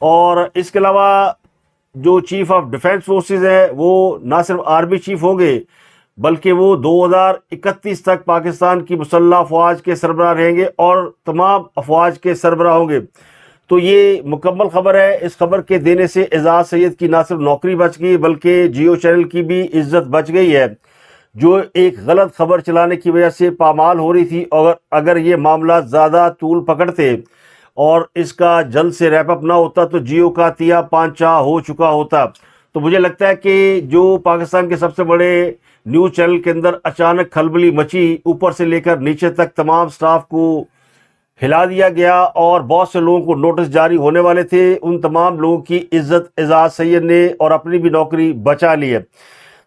اور اس کے علاوہ جو چیف آف ڈیفنس فورسز ہے وہ نہ صرف آرمی چیف ہوں گے بلکہ وہ 2031 تک پاکستان کی مسلح افواج کے سربراہ رہیں گے اور تمام افواج کے سربراہ ہوں گے۔ تو یہ مکمل خبر ہے۔ اس خبر کے دینے سے اعزاز سید کی نہ صرف نوکری بچ گئی بلکہ جیو چینل کی بھی عزت بچ گئی ہے، جو ایک غلط خبر چلانے کی وجہ سے پامال ہو رہی تھی۔ اگر یہ معاملات زیادہ طول پکڑتے اور اس کا جلد سے ریپ اپ نہ ہوتا تو جیو کا تیا پانچا ہو چکا ہوتا۔ تو مجھے لگتا ہے کہ جو پاکستان کے سب سے بڑے نیوز چینل کے اندر اچانک کھلبلی مچی، اوپر سے لے کر نیچے تک تمام سٹاف کو ہلا دیا گیا اور بہت سے لوگوں کو نوٹس جاری ہونے والے تھے، ان تمام لوگوں کی عزت اعزاز سید نے اور اپنی بھی نوکری بچا لی ہے۔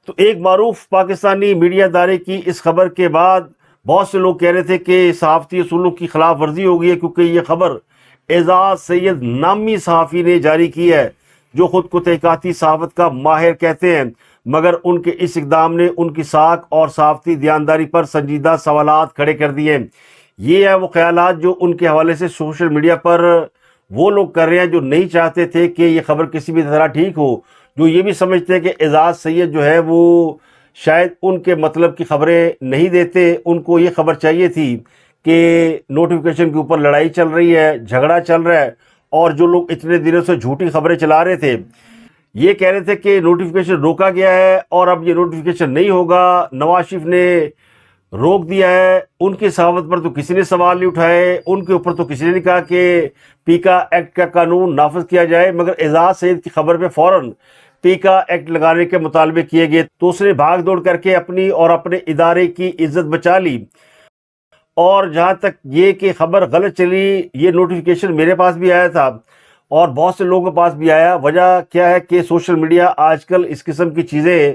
تو ایک معروف پاکستانی میڈیا ادارے کی اس خبر کے بعد بہت سے لوگ کہہ رہے تھے کہ صحافتی اصولوں کی خلاف ورزی ہو گئی ہے، کیونکہ یہ خبر اعزاز سید نامی صحافی نے جاری کی ہے، جو خود کو تحقیقاتی صحافت کا ماہر کہتے ہیں، مگر ان کے اس اقدام نے ان کی ساکھ اور صحافتی دیانتداری پر سنجیدہ سوالات کھڑے کر دیے۔ یہ ہے وہ خیالات جو ان کے حوالے سے سوشل میڈیا پر وہ لوگ کر رہے ہیں جو نہیں چاہتے تھے کہ یہ خبر کسی بھی طرح ٹھیک ہو، جو یہ بھی سمجھتے ہیں کہ اعزاز سید جو ہے وہ شاید ان کے مطلب کی خبریں نہیں دیتے، ان کو یہ خبر چاہیے تھی کہ نوٹیفیکیشن کے اوپر لڑائی چل رہی ہے، جھگڑا چل رہا ہے، اور جو لوگ اتنے دنوں سے جھوٹی خبریں چلا رہے تھے، یہ کہہ رہے تھے کہ نوٹیفیکیشن روکا گیا ہے اور اب یہ نوٹیفیکیشن نہیں ہوگا، نواز شریف نے روک دیا ہے، ان کی صحافت پر تو کسی نے سوال نہیں اٹھائے، ان کے اوپر تو کسی نے نہیں کہا کہ پیکا ایکٹ کا قانون نافذ کیا جائے، مگر اعزاز سید کی خبر پہ فوراً پیکا ایکٹ لگانے کے مطالبے کیے گئے، تو اس نے بھاگ دوڑ کر کے اپنی اور اپنے ادارے کی عزت بچا لی۔ اور جہاں تک یہ کہ خبر غلط چلی، یہ نوٹیفیکیشن میرے پاس بھی آیا تھا اور بہت سے لوگوں کے پاس بھی آیا۔ وجہ کیا ہے کہ سوشل میڈیا آج کل اس قسم کی چیزیں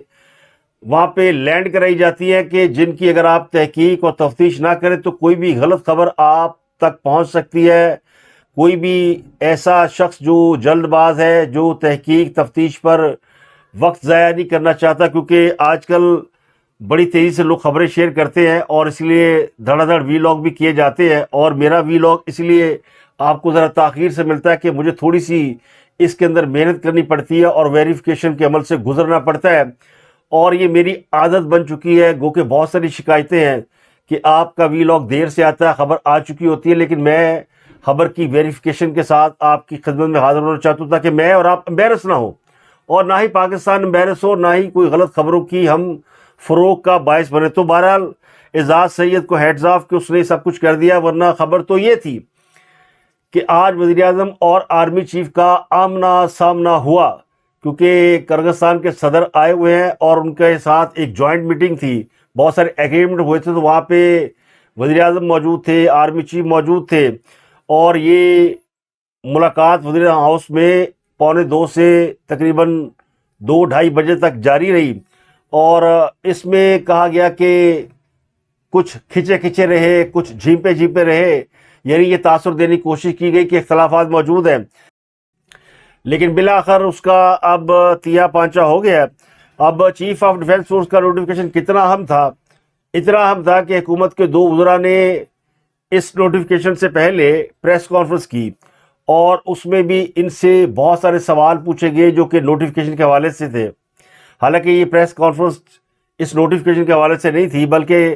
وہاں پہ لینڈ کرائی جاتی ہے کہ جن کی اگر آپ تحقیق اور تفتیش نہ کریں تو کوئی بھی غلط خبر آپ تک پہنچ سکتی ہے۔ کوئی بھی ایسا شخص جو جلد باز ہے، جو تحقیق تفتیش پر وقت ضائع نہیں کرنا چاہتا، کیونکہ آج کل بڑی تیزی سے لوگ خبریں شیئر کرتے ہیں اور اس لیے دھڑا دھڑ وی لاگ بھی کیے جاتے ہیں، اور میرا وی لاگ اس لیے آپ کو ذرا تاخیر سے ملتا ہے کہ مجھے تھوڑی سی اس کے اندر محنت کرنی پڑتی ہے اور ویریفیکیشن کے عمل سے گزرنا پڑتا ہے، اور یہ میری عادت بن چکی ہے۔ گو کہ بہت ساری شکایتیں ہیں کہ آپ کا وی لاگ دیر سے آتا ہے، خبر آ چکی ہوتی ہے، لیکن میں خبر کی ویریفیکیشن کے ساتھ آپ کی خدمت میں حاضر ہونا چاہتا ہوں تاکہ میں اور آپ امبیرس نہ ہوں، اور نہ ہی پاکستان امبیرس ہو، نہ ہی کوئی غلط خبروں کی ہم فروغ کا باعث بنے۔ تو بہرحال اعزاز سید کو ہیڈز آف کہ اس نے سب کچھ کر دیا، ورنہ خبر تو یہ تھی کہ آج وزیر اعظم اور آرمی چیف کا آمنا سامنا ہوا، کیونکہ کرغزستان کے صدر آئے ہوئے ہیں اور ان کے ساتھ ایک جوائنٹ میٹنگ تھی، بہت سارے ایگریمنٹ ہوئے تھے، تو وہاں پہ وزیر اعظم موجود تھے، آرمی چیف موجود تھے، اور یہ ملاقات وزیر اعظم ہاؤس میں 1:45 سے تقریباً 2-2:30 بجے تک جاری رہی، اور اس میں کہا گیا کہ کچھ کھچے رہے، کچھ جھیپے رہے، یعنی یہ تاثر دینے کی کوشش کی گئی کہ اختلافات موجود ہیں، لیکن بالآخر اس کا اب تیا پانچا ہو گیا۔ اب چیف آف ڈیفنس فورس کا نوٹیفیکیشن کتنا اہم تھا، اتنا اہم تھا کہ حکومت کے 2 وزراء نے اس نوٹیفیکیشن سے پہلے پریس کانفرنس کی، اور اس میں بھی ان سے بہت سارے سوال پوچھے گئے جو کہ نوٹیفیکیشن کے حوالے سے تھے۔ حالانکہ یہ پریس کانفرنس اس نوٹیفیکیشن کے حوالے سے نہیں تھی، بلکہ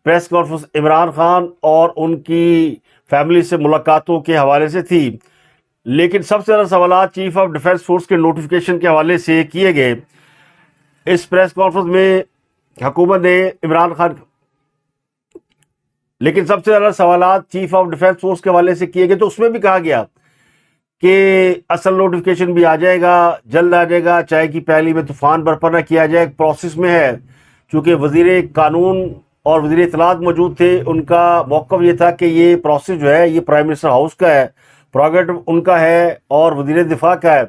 پریس کانفرنس عمران خان اور ان کی فیملی سے ملاقاتوں کے حوالے سے تھی، لیکن سب سے زیادہ سوالات چیف آف ڈیفنس فورس کے نوٹیفیکیشن کے حوالے سے کیے گئے۔ اس پریس کانفرنس میں حکومت نے عمران خان، لیکن سب سے زیادہ سوالات چیف آف ڈیفنس فورس کے حوالے سے کیے گئے، تو اس میں بھی کہا گیا کہ اصل نوٹیفیکیشن بھی آ جائے گا، جلد آ جائے گا، چائے کی پیالی میں طوفان برپا نہ کیا جائے، پروسیس میں ہے۔ چونکہ وزیر قانون اور وزیر اطلاعات موجود تھے، ان کا موقف یہ تھا کہ یہ پروسیس جو ہے یہ پرائم منسٹر ہاؤس کا ہے، پروگیٹو ان کا ہے اور وزیر دفاع کا ہے،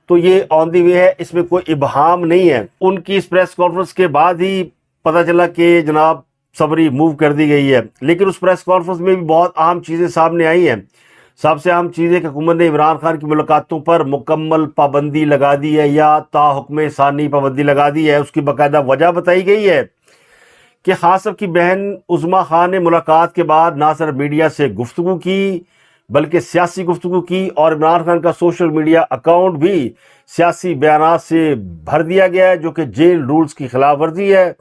تو یہ آن دی وے ہے، اس میں کوئی ابہام نہیں ہے۔ ان کی اس پریس کانفرنس کے بعد ہی پتہ چلا کہ جناب سمری موو کر دی گئی ہے، لیکن اس پریس کانفرنس میں بھی بہت اہم چیزیں سامنے آئی ہیں۔ سب سے اہم چیز ہے کہ حکومت نے عمران خان کی ملاقاتوں پر مکمل پابندی لگا دی ہے، یا تا حکم ثانی پابندی لگا دی ہے۔ اس کی باقاعدہ وجہ بتائی گئی ہے کہ خان صاحب کی بہن عظما خان نے ملاقات کے بعد نہ صرف میڈیا سے گفتگو کی بلکہ سیاسی گفتگو کی، اور عمران خان کا سوشل میڈیا اکاؤنٹ بھی سیاسی بیانات سے بھر دیا گیا ہے جو کہ جیل رولز کی خلاف ورزی ہے۔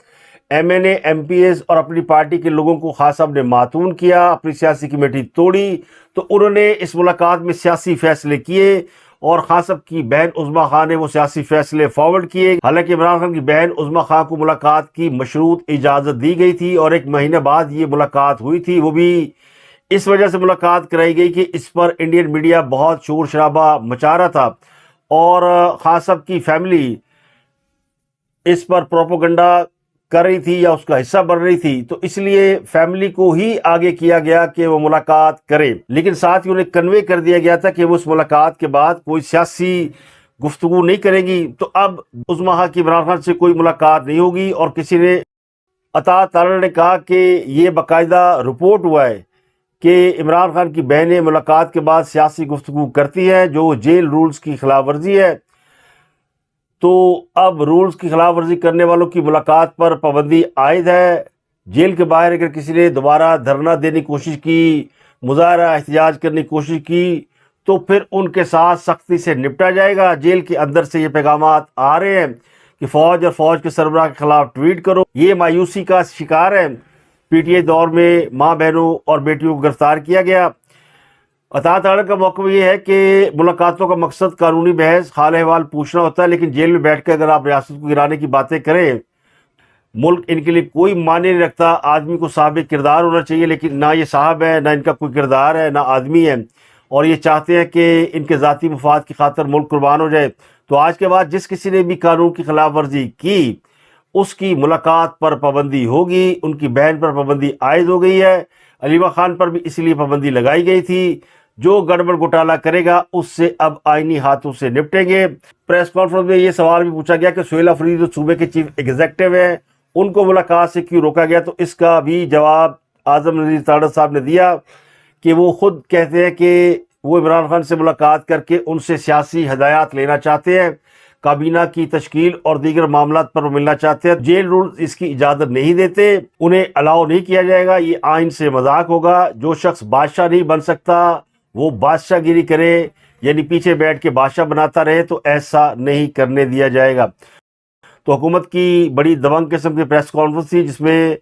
ایم این اے، ایم پی ایز اور اپنی پارٹی کے لوگوں کو خان صاحب نے معطون کیا، اپنی سیاسی کمیٹی توڑی، تو انہوں نے اس ملاقات میں سیاسی فیصلے کیے اور خان صاحب کی بہن عظمیٰ خان نے وہ سیاسی فیصلے فارورڈ کیے۔ حالانکہ عمران خان کی بہن عظمیٰ خان کو ملاقات کی مشروط اجازت دی گئی تھی اور 1 مہینے بعد یہ ملاقات ہوئی تھی، وہ بھی اس وجہ سے ملاقات کرائی گئی کہ اس پر انڈین میڈیا بہت شور شرابہ مچا رہا تھا اور خان صاحب کی فیملی اس پر پروپیگنڈا کر رہی تھی یا اس کا حصہ بن رہی تھی، تو اس لیے فیملی کو ہی آگے کیا گیا کہ وہ ملاقات کرے، لیکن ساتھ ہی انہیں کنوے کر دیا گیا تھا کہ وہ اس ملاقات کے بعد کوئی سیاسی گفتگو نہیں کریں گی۔ تو اب عظمیٰ خان کی عمران خان سے کوئی ملاقات نہیں ہوگی، اور کسی نے عطا تعالی نے کہا کہ یہ باقاعدہ رپورٹ ہوا ہے کہ عمران خان کی بہنیں ملاقات کے بعد سیاسی گفتگو کرتی ہیں جو جیل رولز کی خلاف ورزی ہے۔ تو اب رولز کی خلاف ورزی کرنے والوں کی ملاقات پر پابندی عائد ہے۔ جیل کے باہر اگر کسی نے دوبارہ دھرنا دینے کی کوشش کی، مظاہرہ احتجاج کرنے کی کوشش کی، تو پھر ان کے ساتھ سختی سے نپٹا جائے گا۔ جیل کے اندر سے یہ پیغامات آ رہے ہیں کہ فوج اور فوج کے سربراہ کے خلاف ٹویٹ کرو۔ یہ مایوسی کا شکار ہے۔ پی ٹی آئی دور میں ماں بہنوں اور بیٹیوں کو گرفتار کیا گیا۔ عطا تعالی کا موقع یہ ہے کہ ملاقاتوں کا مقصد قانونی بحث، حال احوال پوچھنا ہوتا ہے، لیکن جیل میں بیٹھ کے اگر آپ ریاست کو گرانے کی باتیں کریں، ملک ان کے لیے کوئی معنی نہیں رکھتا۔ آدمی کو صاحب کردار ہونا چاہیے، لیکن نہ یہ صاحب ہے، نہ ان کا کوئی کردار ہے، نہ آدمی ہے، اور یہ چاہتے ہیں کہ ان کے ذاتی مفاد کی خاطر ملک قربان ہو جائے۔ تو آج کے بعد جس کسی نے بھی قانون کی خلاف ورزی کی، اس کی ملاقات پر پابندی ہوگی۔ ان کی بہن پر پابندی عائد ہو گئی ہے، علیمہ خان پر بھی اس لیے پابندی لگائی گئی تھی۔ جو گڑبڑ گھوٹالہ کرے گا اس سے اب آئینی ہاتھوں سے نپٹیں گے۔ پریس کانفرنس میں یہ سوال بھی پوچھا گیا کہ سہیل افریدی جو صوبے کے چیف ایگزیکٹو ہیں، ان کو ملاقات سے کیوں روکا گیا؟ تو اس کا بھی جواب اعظم نذیر تاڑت صاحب نے دیا کہ وہ خود کہتے ہیں کہ وہ عمران خان سے ملاقات کر کے ان سے سیاسی ہدایات لینا چاہتے ہیں، کابینہ کی تشکیل اور دیگر معاملات پر ملنا چاہتے ہیں۔ جیل رولز اس کی اجازت نہیں دیتے، انہیں الاؤ نہیں کیا جائے گا، یہ آئین سے مذاق ہوگا۔ جو شخص بادشاہ نہیں بن سکتا وہ بادشاہ گیری کرے، یعنی پیچھے بیٹھ کے بادشاہ بناتا رہے، تو ایسا نہیں کرنے دیا جائے گا۔ تو حکومت کی بڑی دبنگ قسم کی پریس کانفرنس تھی جس میں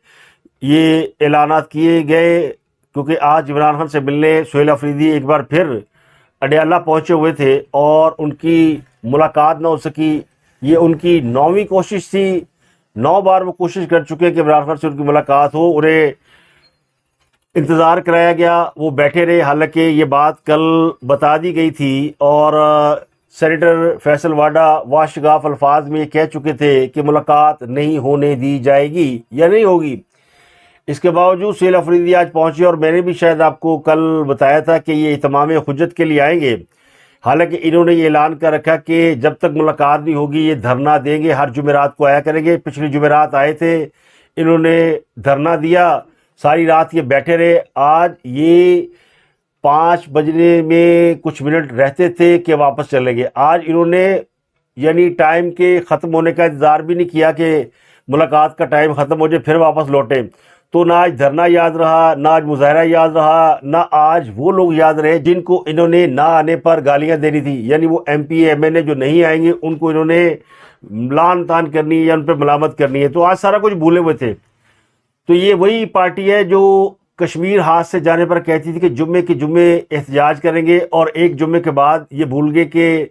یہ اعلانات کیے گئے، کیونکہ آج عمران خان سے ملنے سہیل افریدی ایک بار پھر اڈیالہ پہنچے ہوئے تھے اور ان کی ملاقات نہ ہو سکی۔ یہ ان کی 9ویں کوشش تھی، 9 بار وہ کوشش کر چکے کہ عمران خان سے ان کی ملاقات ہو، انہیں انتظار کرایا گیا، وہ بیٹھے رہے۔ حالانکہ یہ بات کل بتا دی گئی تھی اور سینیٹر فیصل واڈا واشگاف الفاظ میں یہ کہہ چکے تھے کہ ملاقات نہیں ہونے دی جائے گی یا نہیں ہوگی۔ اس کے باوجود سہیل افریدی آج پہنچے اور میں نے بھی شاید آپ کو کل بتایا تھا کہ یہ اتمام حجت کے لیے آئیں گے۔ حالانکہ انہوں نے یہ اعلان کر رکھا کہ جب تک ملاقات نہیں ہوگی یہ دھرنا دیں گے، ہر جمعرات کو آیا کریں گے۔ پچھلی جمعرات آئے تھے، انہوں نے دھرنا دیا، ساری رات یہ بیٹھے رہے۔ آج یہ 5 بجنے میں کچھ منٹ رہتے تھے کہ واپس چلے گئے۔ آج انہوں نے یعنی ٹائم کے ختم ہونے کا انتظار بھی نہیں کیا کہ ملاقات کا ٹائم ختم ہو جائے پھر واپس لوٹیں۔ تو نہ آج دھرنا یاد رہا، نہ آج مظاہرہ یاد رہا، نہ آج وہ لوگ یاد رہے جن کو انہوں نے نہ آنے پر گالیاں دینی تھی، یعنی وہ M P A M N A جو نہیں آئیں گے ان کو انہوں نے لان تان کرنی ہے یا ان پہ ملامت کرنی ہے۔ تو آج سارا کچھ بھولے ہوئے تھے۔ تو یہ وہی پارٹی ہے جو کشمیر ہاتھ سے جانے پر کہتی تھی کہ جمعے کے جمعے احتجاج کریں گے، اور ایک جمعے کے بعد یہ بھول گئے کہ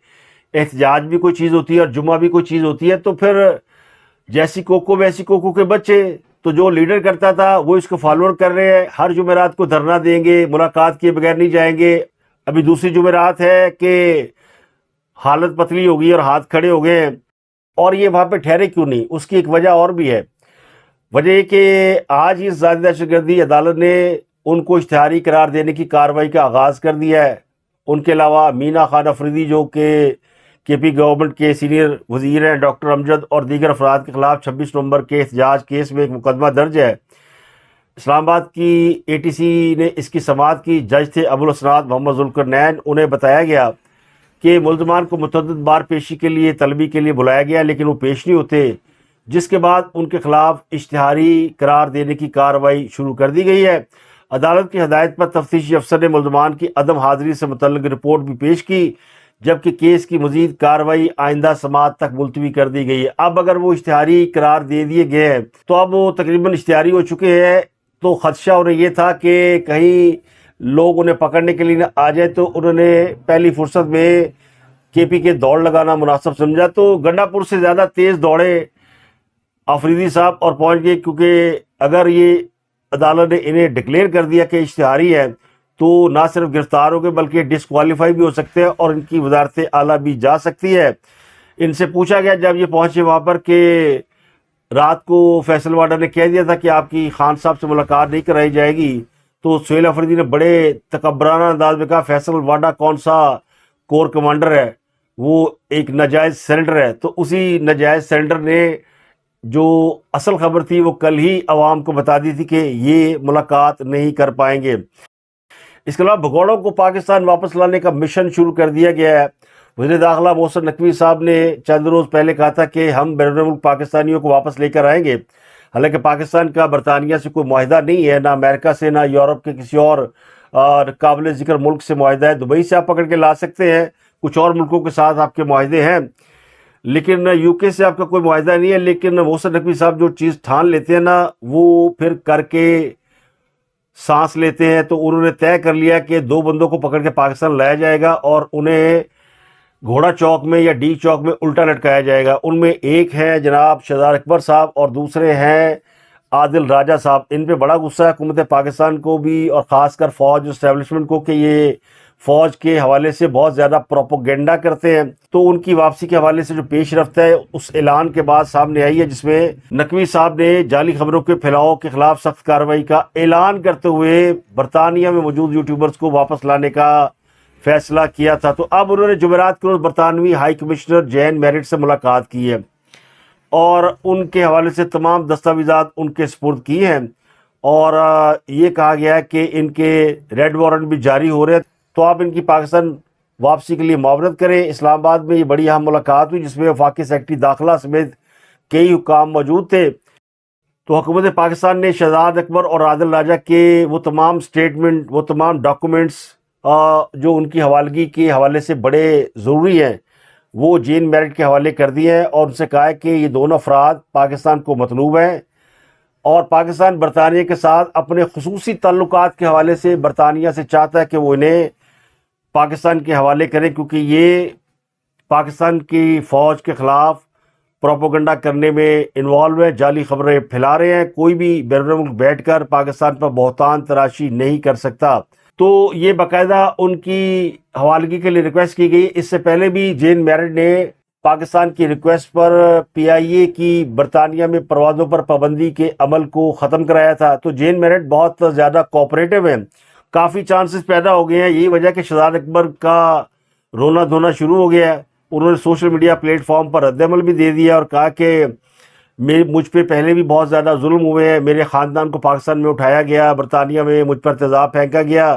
احتجاج بھی کوئی چیز ہوتی ہے اور جمعہ بھی کوئی چیز ہوتی ہے۔ تو پھر جیسی کوکو ویسی کوکو کے بچے، تو جو لیڈر کرتا تھا وہ اس کو فالوور کر رہے ہیں، ہر جمعرات کو دھرنا دیں گے، ملاقات کیے بغیر نہیں جائیں گے۔ ابھی دوسری جمعرات ہے کہ حالت پتلی ہو گئی اور ہاتھ کھڑے ہو گئے ہیں، اور یہ وہاں پہ ٹھہرے کیوں نہیں؟ اس کی ایک وجہ اور بھی ہے۔ وجہ یہ کہ آج اس ذاتی دہشت گردی عدالت نے ان کو اشتہاری قرار دینے کی کارروائی کا آغاز کر دیا ہے۔ ان کے علاوہ مینا خان افریدی جو کہ کے پی گورنمنٹ کے سینئر وزیر ہیں، ڈاکٹر امجد اور دیگر افراد کے خلاف 26 نومبر کے احتجاج کیس میں ایک مقدمہ درج ہے۔ اسلام آباد کی اے ٹی سی نے اس کی سماعت کی۔ جج تھے ابوالاسناد محمد ذوالقرنین۔ انہیں بتایا گیا کہ ملزمان کو متعدد بار پیشی کے لیے طلبی کے لیے بلایا گیا لیکن وہ پیش نہیں ہوتے، جس کے بعد ان کے خلاف اشتہاری قرار دینے کی کارروائی شروع کر دی گئی ہے۔ عدالت کی ہدایت پر تفتیشی افسر نے ملزمان کی عدم حاضری سے متعلق رپورٹ بھی پیش کی، جبکہ کیس کی مزید کارروائی آئندہ سماعت تک ملتوی کر دی گئی ہے۔ اب اگر وہ اشتہاری قرار دے دیے گئے ہیں تو اب وہ تقریباً اشتہاری ہو چکے ہیں، تو خدشہ انہیں یہ تھا کہ کہیں لوگ انہیں پکڑنے کے لیے نہ آ جائے، تو انہوں نے پہلی فرصت میں کے پی کے دوڑ لگانا مناسب سمجھا، تو گنڈا پور سے زیادہ تیز دوڑے آفریدی صاحب اور پہنچ گئے، کیونکہ اگر یہ عدالت نے انہیں ڈکلیئر کر دیا کہ اشتہاری ہے تو نہ صرف گرفتار ہو گئے بلکہ ڈسکوالیفائی بھی ہو سکتے ہیں اور ان کی وزارت اعلیٰ بھی جا سکتی ہے۔ ان سے پوچھا گیا جب یہ پہنچے وہاں پر کہ رات کو فیصل واڈا نے کہہ دیا تھا کہ آپ کی خان صاحب سے ملاقات نہیں کرائی جائے گی، تو سہیل آفریدی نے بڑے تکبرانہ انداز میں کہا فیصل واڈا کون سا کور کمانڈر ہے، وہ ایک ناجائز سینیٹر ہے۔ تو اسی ناجائز سینیٹر نے جو اصل خبر تھی وہ کل ہی عوام کو بتا دی تھی کہ یہ ملاقات نہیں کر پائیں گے۔ اس کے علاوہ بھگوڑوں کو پاکستان واپس لانے کا مشن شروع کر دیا گیا ہے۔ وزیر داخلہ محسن نقوی صاحب نے چند روز پہلے کہا تھا کہ ہم بیرون ملک پاکستانیوں کو واپس لے کر آئیں گے، حالانکہ پاکستان کا برطانیہ سے کوئی معاہدہ نہیں ہے، نہ امریکہ سے، نہ یورپ کے کسی اور قابل ذکر ملک سے معاہدہ ہے۔ دبئی سے آپ پکڑ کے لا سکتے ہیں، کچھ اور ملکوں کے ساتھ آپ کے معاہدے ہیں، لیکن یو کے سے آپ کا کوئی معاہدہ نہیں ہے۔ لیکن محسن نقوی صاحب جو چیز ٹھان لیتے ہیں نا، وہ پھر کر کے سانس لیتے ہیں۔ تو انہوں نے طے کر لیا کہ 2 بندوں کو پکڑ کے پاکستان لایا جائے گا اور انہیں گھوڑا چوک میں یا ڈی چوک میں الٹا لٹکایا جائے گا۔ ان میں ایک ہے جناب شہزاد اکبر صاحب اور دوسرے ہیں عادل راجہ صاحب۔ ان پہ بڑا غصہ ہے حکومت پاکستان کو بھی اور خاص کر فوج اسٹیبلشمنٹ کو کہ یہ فوج کے حوالے سے بہت زیادہ پروپوگنڈا کرتے ہیں۔ تو ان کی واپسی کے حوالے سے جو پیش رفت ہے اس اعلان کے بعد سامنے آئی ہے، جس میں نقوی صاحب نے جعلی خبروں کے پھیلاؤ کے خلاف سخت کارروائی کا اعلان کرتے ہوئے برطانیہ میں موجود یوٹیوبرز کو واپس لانے کا فیصلہ کیا تھا۔ تو اب انہوں نے جمعرات کے روز برطانوی ہائی کمشنر جین میرٹ سے ملاقات کی ہے اور ان کے حوالے سے تمام دستاویزات ان کے سپرد کی ہیں، اور یہ کہا گیا ہے کہ ان کے ریڈ وارنٹ بھی جاری ہو رہے ہیں، تو آپ ان کی پاکستان واپسی کے لیے معاونت کریں۔ اسلام آباد میں یہ بڑی اہم ملاقات ہوئی جس میں وفاقی سیکرٹری داخلہ سمیت کئی حکام موجود تھے۔ تو حکومت پاکستان نے شہزاد اکبر اور عادل راجہ کے وہ تمام سٹیٹمنٹ، وہ تمام ڈاکومنٹس جو ان کی حوالگی کے حوالے سے بڑے ضروری ہیں، وہ جین میرٹ کے حوالے کر دیے ہیں اور ان سے کہا ہے کہ یہ دونوں افراد پاکستان کو مطلوب ہیں، اور پاکستان برطانیہ کے ساتھ اپنے خصوصی تعلقات کے حوالے سے برطانیہ سے چاہتا ہے کہ وہ انہیں پاکستان کے حوالے کریں، کیونکہ یہ پاکستان کی فوج کے خلاف پروپوگنڈا کرنے میں انوالو ہے، جعلی خبریں پھیلا رہے ہیں۔ کوئی بھی بیرون ملک بیٹھ کر پاکستان پر بہتان تراشی نہیں کر سکتا۔ تو یہ باقاعدہ ان کی حوالگی کے لیے ریکویسٹ کی گئی۔ اس سے پہلے بھی جین میرٹ نے پاکستان کی ریکویسٹ پر پی آئی اے کی برطانیہ میں پروازوں پر پابندی کے عمل کو ختم کرایا تھا۔ تو جین میرٹ بہت زیادہ کوآپریٹو ہیں، کافی چانسز پیدا ہو گئے ہیں۔ یہی وجہ کہ شہزاد اکبر کا رونا دھونا شروع ہو گیا ہے۔ انہوں نے سوشل میڈیا پلیٹ فارم پر رد عمل بھی دے دیا اور کہا کہ مجھ پہ پہلے بھی بہت زیادہ ظلم ہوئے ہیں، میرے خاندان کو پاکستان میں اٹھایا گیا، برطانیہ میں مجھ پر تیزاب پھینکا گیا،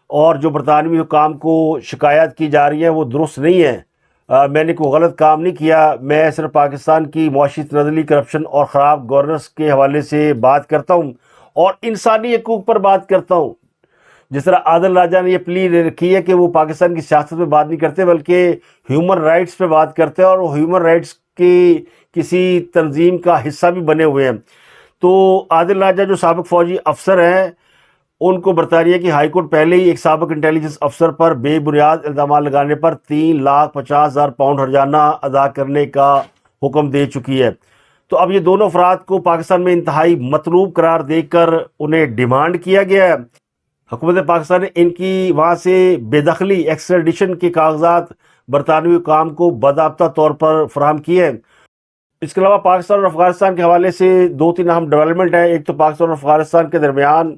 اور جو برطانوی حکام کو شکایات کی جا رہی ہیں وہ درست نہیں ہے۔ میں نے کوئی غلط کام نہیں کیا، میں صرف پاکستان کی معاشی تنزلی، کرپشن اور خراب گورننس کے حوالے سے بات کرتا ہوں اور انسانی حقوق پر بات کرتا ہوں۔ جس طرح عادل راجہ نے یہ پلی رکھی ہے کہ وہ پاکستان کی سیاست پہ بات نہیں کرتے بلکہ ہیومن رائٹس پہ بات کرتے ہیں، اور وہ ہیومن رائٹس کی کسی تنظیم کا حصہ بھی بنے ہوئے ہیں۔ تو عادل راجہ جو سابق فوجی افسر ہیں، ان کو برطانیہ کی ہائی کورٹ پہلے ہی ایک سابق انٹیلیجنس افسر پر بے بنیاد الزامات لگانے پر 3,50,000 پاؤنڈ ہرجانہ ادا کرنے کا حکم دے چکی ہے۔ تو اب یہ دونوں افراد کو پاکستان میں انتہائی مطلوب قرار دے کر انہیں ڈیمانڈ کیا گیا ہے۔ حکومت پاکستان نے ان کی وہاں سے بے دخلی ایکسٹریڈیشن کے کاغذات برطانوی حکام کو باضابطہ طور پر فراہم کیے ہیں۔ اس کے علاوہ پاکستان اور افغانستان کے حوالے سے 2-3 اہم ڈیولپمنٹ ہیں۔ ایک تو پاکستان اور افغانستان کے درمیان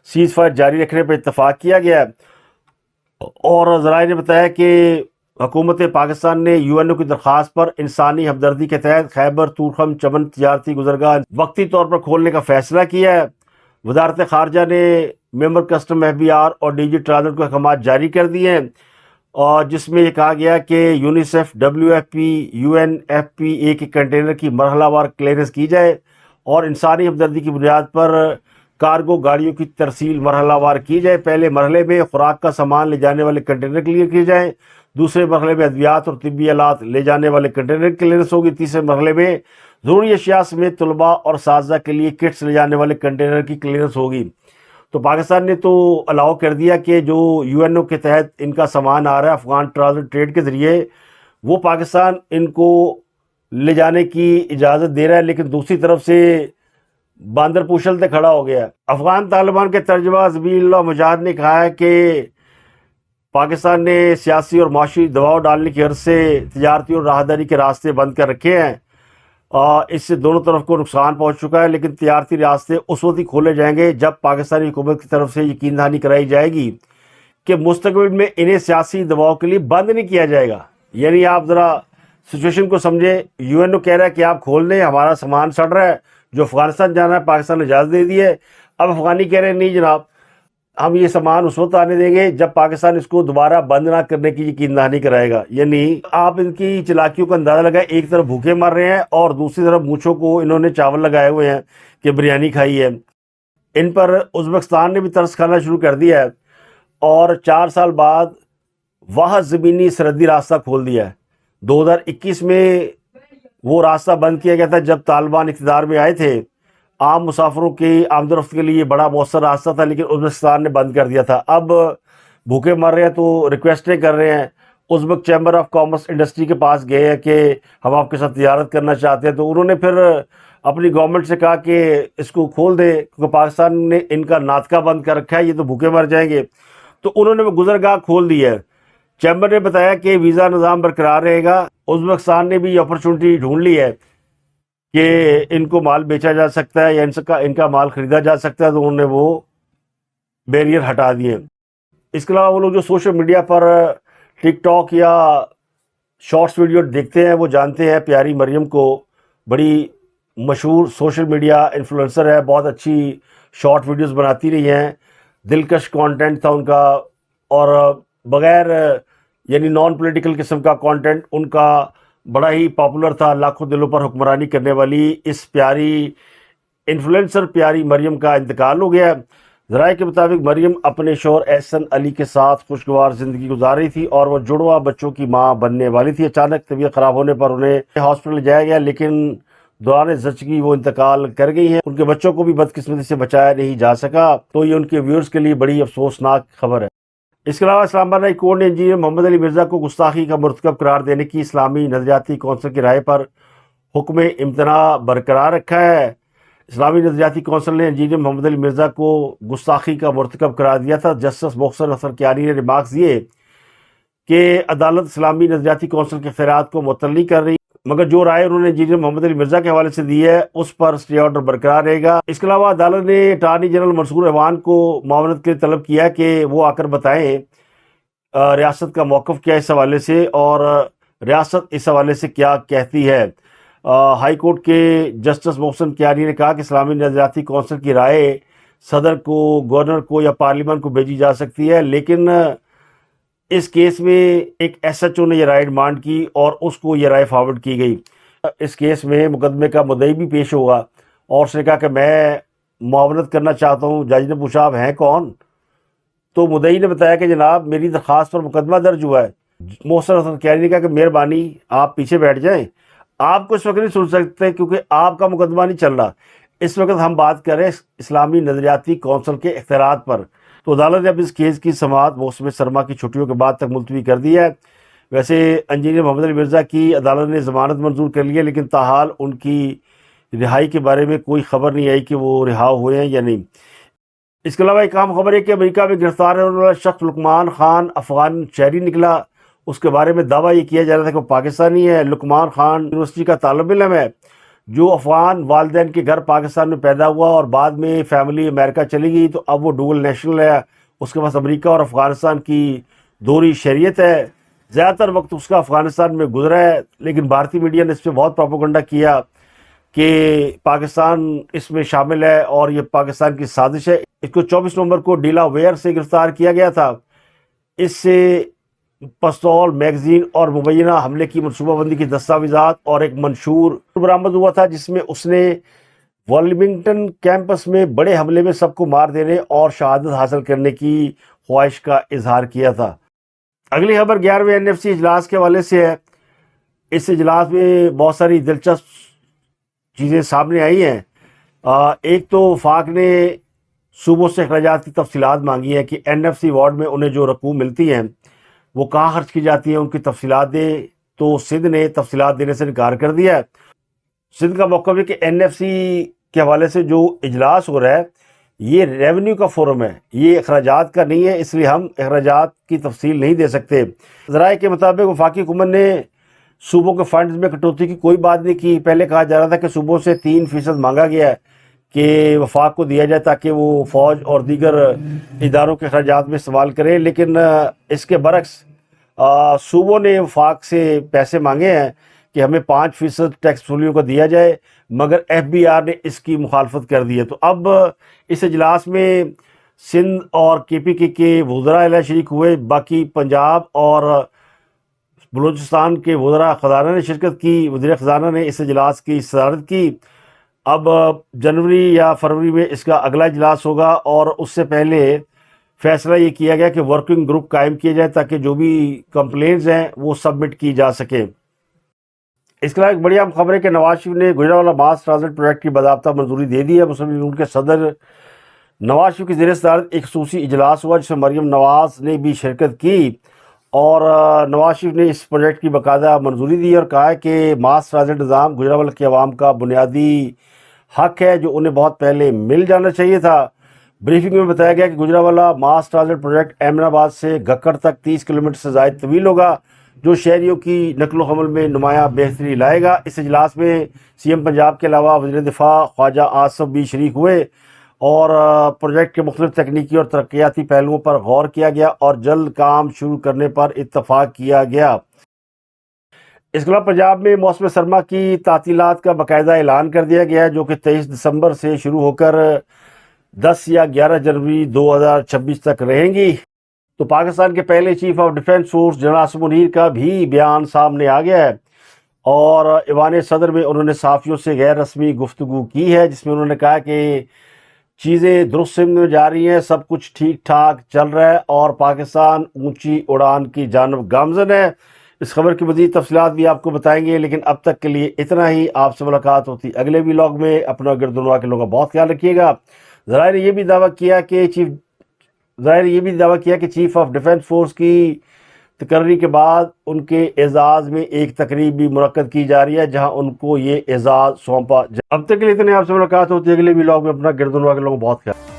سیز فائر جاری رکھنے پر اتفاق کیا گیا ہے، اور ذرائع نے بتایا کہ حکومت پاکستان نے یو این او کی درخواست پر انسانی ہمدردی کے تحت خیبر تورخم چمن تجارتی گزرگاہ وقتی طور پر کھولنے کا فیصلہ کیا ہے۔ وزارت خارجہ نے ممبر کسٹم ایف بی آر اور ڈی جی ٹرانزٹ کو احکامات جاری کر دیے ہیں، اور جس میں یہ کہا گیا کہ UNICEF, W F P, U N F P A کے کنٹینر کی مرحلہ وار کلیئرنس کی جائے اور انسانی ہمدردی کی بنیاد پر کارگو گاڑیوں کی ترسیل مرحلہ وار کی جائے۔ پہلے مرحلے میں خوراک کا سامان لے جانے والے کنٹینر کلیئر کیے جائیں، دوسرے مرحلے میں ادویات اور طبی آلات لے جانے والے کنٹینر کلیئرنس ہوگی، تیسرے مرحلے میں ضروری اشیاء سمیت طلباء اور اساتذہ کے لیے کٹس لے جانے والے کنٹینر کی کلیئرنس ہوگی۔ تو پاکستان نے تو الاؤ کر دیا کہ جو یو این او کے تحت ان کا سامان آ رہا ہے افغان ٹرانزٹ ٹریڈ کے ذریعے، وہ پاکستان ان کو لے جانے کی اجازت دے رہا ہے، لیکن دوسری طرف سے باندر پوشلتے کھڑا ہو گیا۔ افغان طالبان کے ترجمہ ذبیح اللہ مجاہد نے کہا ہے کہ پاکستان نے سیاسی اور معاشی دباؤ ڈالنے کی غرض سے تجارتی اور راہداری کے راستے بند کر رکھے ہیں، اس سے دونوں طرف کو نقصان پہنچ چکا ہے، لیکن تجارتی راستے اس وقت ہی کھولے جائیں گے جب پاکستانی حکومت کی طرف سے یقین دہانی کرائی جائے گی کہ مستقبل میں انہیں سیاسی دباؤ کے لیے بند نہیں کیا جائے گا۔ یعنی آپ ذرا سچویشن کو سمجھے، یو این او کہہ رہا ہے کہ آپ کھول دیں، ہمارا سامان سڑ رہا ہے جو افغانستان جانا ہے، پاکستان نے اجازت دے دی ہے۔ اب افغانی کہہ رہے ہیں نہیں جناب، ہم یہ سامان اس وقت آنے دیں گے جب پاکستان اس کو دوبارہ بند نہ کرنے کی یقین دہانی کرائے گا۔ یعنی آپ ان کی چلاکیوں کا اندازہ لگائیں، ایک طرف بھوکے مر رہے ہیں اور دوسری طرف مونچھوں کو انہوں نے چاول لگائے ہوئے ہیں کہ بریانی کھائی ہے۔ ان پر ازبکستان نے بھی ترس کھانا شروع کر دیا ہے اور 4 سال بعد واحد زمینی سرحدی راستہ کھول دیا ہے۔ 2021 میں وہ راستہ بند کیا گیا تھا جب طالبان اقتدار میں آئے تھے۔ عام مسافروں کی آمد و رفت کے لیے بڑا مؤثر راستہ تھا، لیکن ازبکستان نے بند کر دیا تھا۔ اب بھوکے مر رہے ہیں تو ریکویسٹیں کر رہے ہیں، ازبک چیمبر آف کامرس انڈسٹری کے پاس گئے ہیں کہ ہم آپ کے ساتھ تجارت کرنا چاہتے ہیں، تو انہوں نے پھر اپنی گورنمنٹ سے کہا کہ اس کو کھول دے کیونکہ پاکستان نے ان کا ناطقہ بند کر رکھا ہے، یہ تو بھوکے مر جائیں گے۔ تو انہوں نے وہ گزرگاہ کھول دی ہے۔ چیمبر نے بتایا کہ ویزا نظام برقرار رہے گا۔ ازبکستان نے بھی یہ اپرچونٹی ڈھونڈ لی ہے کہ ان کو مال بیچا جا سکتا ہے یا ان کا مال خریدا جا سکتا ہے، تو انہوں نے وہ بیریئر ہٹا دیے۔ اس کے علاوہ وہ لوگ جو سوشل میڈیا پر ٹک ٹاک یا شارٹس ویڈیو دیکھتے ہیں وہ جانتے ہیں پیاری مریم کو، بڑی مشہور سوشل میڈیا انفلوئنسر ہے، بہت اچھی شارٹ ویڈیوز بناتی رہی ہیں، دلکش کانٹینٹ تھا ان کا، اور بغیر یعنی نان پولیٹیکل قسم کا کانٹینٹ ان کا بڑا ہی پاپولر تھا۔ لاکھوں دلوں پر حکمرانی کرنے والی اس پیاری انفلوئنسر پیاری مریم کا انتقال ہو گیا ہے۔ ذرائع کے مطابق مریم اپنے شوہر احسن علی کے ساتھ خوشگوار زندگی گزار رہی تھی اور وہ جڑواں بچوں کی ماں بننے والی تھی۔ اچانک طبیعت خراب ہونے پر انہیں ہاسپٹل لے جایا گیا، لیکن دوران زچگی وہ انتقال کر گئی ہیں۔ ان کے بچوں کو بھی بدقسمتی سے بچایا نہیں جا سکا، تو یہ ان کے ویورز کے لیے بڑی افسوسناک خبر ہے۔ اس کے علاوہ اسلام آباد ہائی کورٹ نے انجینئر محمد علی مرزا کو گستاخی کا مرتکب قرار دینے کی اسلامی نظریاتی کونسل کی رائے پر حکم امتناع برقرار رکھا ہے۔ اسلامی نظریاتی کونسل نے انجینئر محمد علی مرزا کو گستاخی کا مرتکب قرار دیا تھا۔ جسٹس محسن نصر کیانی نے ریمارکس دیے کہ عدالت اسلامی نظریاتی کونسل کے اختیارات کو معطل نہیں کر رہی، مگر جو رائے انہوں نے انجینئر محمد علی مرزا کے حوالے سے دی ہے اس پر اسٹے آرڈر برقرار رہے گا۔ اس کے علاوہ عدالت نے اٹارنی جنرل منصور اعوان کو معاونت کے لیے طلب کیا کہ وہ آ کر بتائیں ریاست کا موقف کیا اس حوالے سے اور ریاست اس حوالے سے کیا کہتی ہے۔ ہائی کورٹ کے جسٹس محسن کیانی نے کہا کہ اسلامی نظریاتی کونسل کی رائے صدر کو، گورنر کو یا پارلیمان کو بھیجی جا سکتی ہے، لیکن اس کیس میں ایک ایس ایچ او نے یہ رائے ڈیمانڈ کی اور اس کو یہ رائے فارورڈ کی گئی۔ اس کیس میں مقدمے کا مدعی بھی پیش ہوگا اور اس نے کہا کہ میں معاونت کرنا چاہتا ہوں۔ جج نے پوچھا آپ ہیں کون؟ تو مدعی نے بتایا کہ جناب میری درخواست پر مقدمہ درج ہوا ہے۔ محسن حسن کیانی نے کہا کہ مہربانی آپ پیچھے بیٹھ جائیں، آپ کو اس وقت نہیں سن سکتے کیونکہ آپ کا مقدمہ نہیں چل رہا، اس وقت ہم بات کر رہے ہیں اسلامی نظریاتی کونسل کے اختیارات پر۔ تو عدالت نے اب اس کیس کی سماعت موسم سرما کی چھٹیوں کے بعد تک ملتوی کر دی ہے۔ ویسے انجینئر محمد علی مرزا کی عدالت نے ضمانت منظور کر لی ہے، لیکن تاحال ان کی رہائی کے بارے میں کوئی خبر نہیں آئی کہ وہ رہا ہوئے ہیں یا نہیں۔ اس کے علاوہ ایک اہم خبر ہے کہ امریکہ میں گرفتار ہونے والا شخص لقمان خان افغان شہری نکلا۔ اس کے بارے میں دعویٰ یہ کیا جا رہا تھا کہ وہ پاکستانی ہے۔ لقمان خان یونیورسٹی کا طالب علم ہے جو افغان والدین کے گھر پاکستان میں پیدا ہوا اور بعد میں فیملی امریکہ چلی گئی، تو اب وہ ڈوئل نیشنل ہے، اس کے پاس امریکہ اور افغانستان کی دوہری شہریت ہے۔ زیادہ تر وقت اس کا افغانستان میں گزرا ہے، لیکن بھارتی میڈیا نے اس پہ بہت پروپیگنڈا کیا کہ پاکستان اس میں شامل ہے اور یہ پاکستان کی سازش ہے۔ اس کو 24 نومبر کو ڈیلا ویئر سے گرفتار کیا گیا تھا۔ اس سے پستول میگزین اور مبینہ حملے کی منصوبہ بندی کی دستاویزات اور ایک منشور برآمد ہوا تھا جس میں اس نے وارلنگٹن کیمپس میں بڑے حملے میں سب کو مار دینے اور شہادت حاصل کرنے کی خواہش کا اظہار کیا تھا۔ اگلی خبر 11ویں NFC اجلاس کے حوالے سے ہے۔ اس اجلاس میں بہت ساری دلچسپ چیزیں سامنے آئی ہیں۔ ایک تو وفاق نے صوبوں سے اخراجات کی تفصیلات مانگی ہے کہ NFC وارڈ میں انہیں جو رقوم ملتی ہیں وہ کہاں خرچ کی جاتی ہیں، ان کی تفصیلات دیں، تو سندھ نے تفصیلات دینے سے انکار کر دیا ہے۔ سندھ کا موقف ہے کہ NFC کے حوالے سے جو اجلاس ہو رہا ہے یہ ریونیو کا فورم ہے، یہ اخراجات کا نہیں ہے، اس لیے ہم اخراجات کی تفصیل نہیں دے سکتے۔ ذرائع کے مطابق وفاقی حکومت نے صوبوں کے فنڈز میں کٹوتی کی کوئی بات نہیں کی۔ پہلے کہا جا رہا تھا کہ صوبوں سے 3% مانگا گیا ہے کہ وفاق کو دیا جائے تاکہ وہ فوج اور دیگر اداروں کے اخراجات میں استعمال کریں، لیکن اس کے برعکس صوبوں نے وفاق سے پیسے مانگے ہیں کہ ہمیں 5% ٹیکس وصولیوں کو دیا جائے، مگر FBR نے اس کی مخالفت کر دی ہے۔ تو اب اس اجلاس میں سندھ اور KPK کے وزراء اعلیٰ شریک ہوئے، باقی پنجاب اور بلوچستان کے وزراء خزانہ نے شرکت کی۔ وزیر خزانہ نے اس اجلاس کی صدارت کی۔ اب جنوری یا فروری میں اس کا اگلا اجلاس ہوگا اور اس سے پہلے فیصلہ یہ کیا گیا کہ ورکنگ گروپ قائم کیا جائے تاکہ جو بھی کمپلینز ہیں وہ سبمٹ کی جا سکیں۔ اس کے علاوہ ایک بڑی اہم خبر ہے کہ نواز شریف نے گجرانوالہ ماس ٹرانزٹ پروجیکٹ کی باضابطہ منظوری دے دی ہے۔ مسلم لیگ کے صدر نواز شریف کی زیر صدارت ایک خصوصی اجلاس ہوا جس میں مریم نواز نے بھی شرکت کی، اور نواز شریف نے اس پروجیکٹ کی باقاعدہ منظوری دی اور کہا ہے کہ ماس ٹرانزٹ نظام گجرانوالہ کے عوام کا بنیادی حق ہے جو انہیں بہت پہلے مل جانا چاہیے تھا۔ بریفنگ میں بتایا گیا کہ Gujranwala mass transit project Ahmadabad سے گکڑ تک 30 کلومیٹر سے زائد طویل ہوگا جو شہریوں کی نقل و حمل میں نمایاں بہتری لائے گا۔ اس اجلاس میں CM پنجاب کے علاوہ وزیر دفاع خواجہ آصف بھی شریک ہوئے اور پروجیکٹ کے مختلف تکنیکی اور ترقیاتی پہلوؤں پر غور کیا گیا اور جلد کام شروع کرنے پر اتفاق کیا گیا۔ اس کے علاوہ پنجاب میں موسم سرما کی تعطیلات کا باقاعدہ اعلان کر دیا گیا ہے جو کہ 23 دسمبر سے شروع ہو کر 10 یا 11 جنوری 2026 تک رہیں گی۔ تو پاکستان کے پہلے chief of defence force general Asim Munir کا بھی بیان سامنے آ گیا ہے اور ایوان صدر میں انہوں نے صحافیوں سے غیر رسمی گفتگو کی ہے جس میں انہوں نے کہا کہ چیزیں درست سمت میں جا رہی ہیں، سب کچھ ٹھیک ٹھاک چل رہا ہے اور پاکستان اونچی اڑان کی جانب گامزن ہے۔ اس خبر کی مزید تفصیلات بھی آپ کو بتائیں گے، لیکن اب تک کے لیے اتنا ہی۔ آپ سے ملاقات ہوتی اگلے ولاگ میں۔ اپنا گردنوا کے لوگوں کا بہت خیال رکھیے گا۔ ظاہر یہ بھی دعویٰ کیا کہ چیف آف ڈیفنس فورس کی تقرری کے بعد ان کے اعزاز میں ایک تقریب بھی منعقد کی جا رہی ہے جہاں ان کو یہ اعزاز سونپا۔ اب تک کے لیے اتنے، آپ سے ملاقات ہوتی ہے اگلے ولاگ میں۔ اپنا گردنوا کے لوگوں کا بہت خیال۔